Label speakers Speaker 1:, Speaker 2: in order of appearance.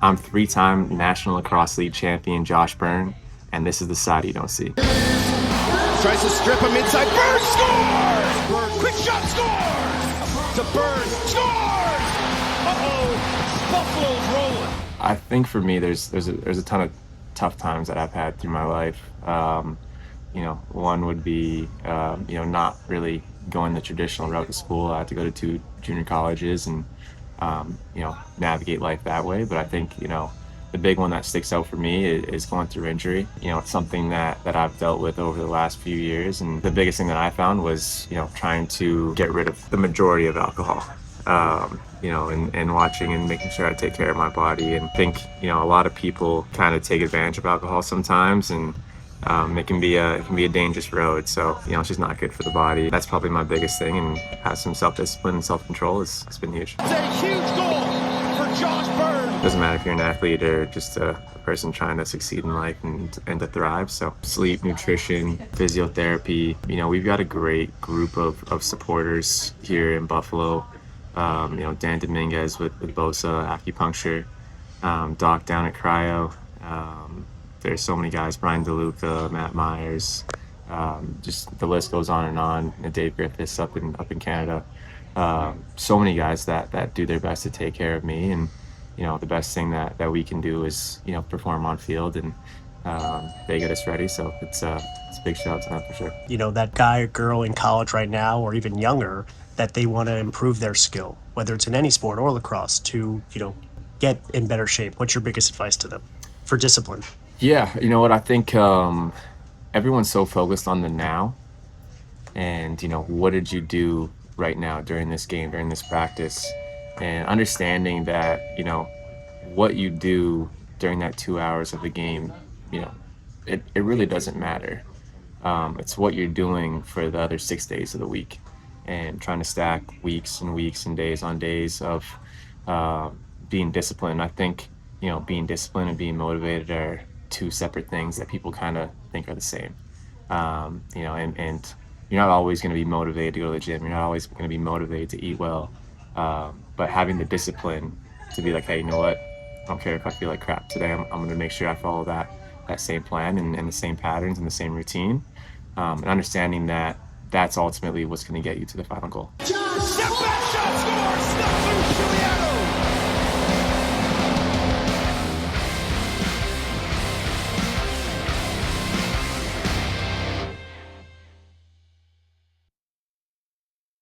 Speaker 1: I'm three-time National Lacrosse League champion Josh Byrne, and this is the side you don't see.
Speaker 2: Tries to strip him inside. Byrne scores! Byrne, quick shot, scores! To Byrne, scores! Uh-oh, Buffalo's rolling.
Speaker 1: I think for me, there's a ton of tough times that I've had through my life. One would be, not really going the traditional route to school. I had to go to two junior colleges and, navigate life that way. But I think, the big one that sticks out for me is going through injury. It's something that I've dealt with over the last few years. And the biggest thing that I found was, trying to get rid of the majority of alcohol. And watching and making sure I take care of my body. And I think, a lot of people kind of take advantage of alcohol sometimes, and it can be a dangerous road. So, it's just not good for the body. That's probably my biggest thing, and have some self-discipline and self-control has been huge.
Speaker 2: It's a huge goal for Josh Byrne.
Speaker 1: Doesn't matter if you're an athlete or just a person trying to succeed in life and to thrive. So sleep, nutrition, physiotherapy. We've got a great group of supporters here in Buffalo. Dan Dominguez with Bosa, acupuncture, Doc down at Cryo. There's so many guys, Brian DeLuca, Matt Myers, just the list goes on and on. And Dave Griffiths up in Canada. So many guys that do their best to take care of me, and the best thing that we can do is perform on field, and they get us ready. So it's a big shout out to them for sure.
Speaker 3: That guy or girl in college right now, or even younger, that they want to improve their skill, whether it's in any sport or lacrosse, to get in better shape. What's your biggest advice to them for discipline?
Speaker 1: Yeah, you know what? I think everyone's so focused on the now, and what did you do right now during this game, during this practice, and understanding that what you do during that 2 hours of the game, it really doesn't matter. It's what you're doing for the other 6 days of the week, and trying to stack weeks and weeks and days on days of being disciplined. I think being disciplined and being motivated are two separate things that people kind of think are the same. And you're not always going to be motivated to go to the gym. You're not always going to be motivated to eat well. But having the discipline to be like, hey, you know what? I don't care if I feel like crap today. I'm going to make sure I follow that same plan and the same patterns and the same routine. And understanding that that's ultimately what's going to get you to the final goal.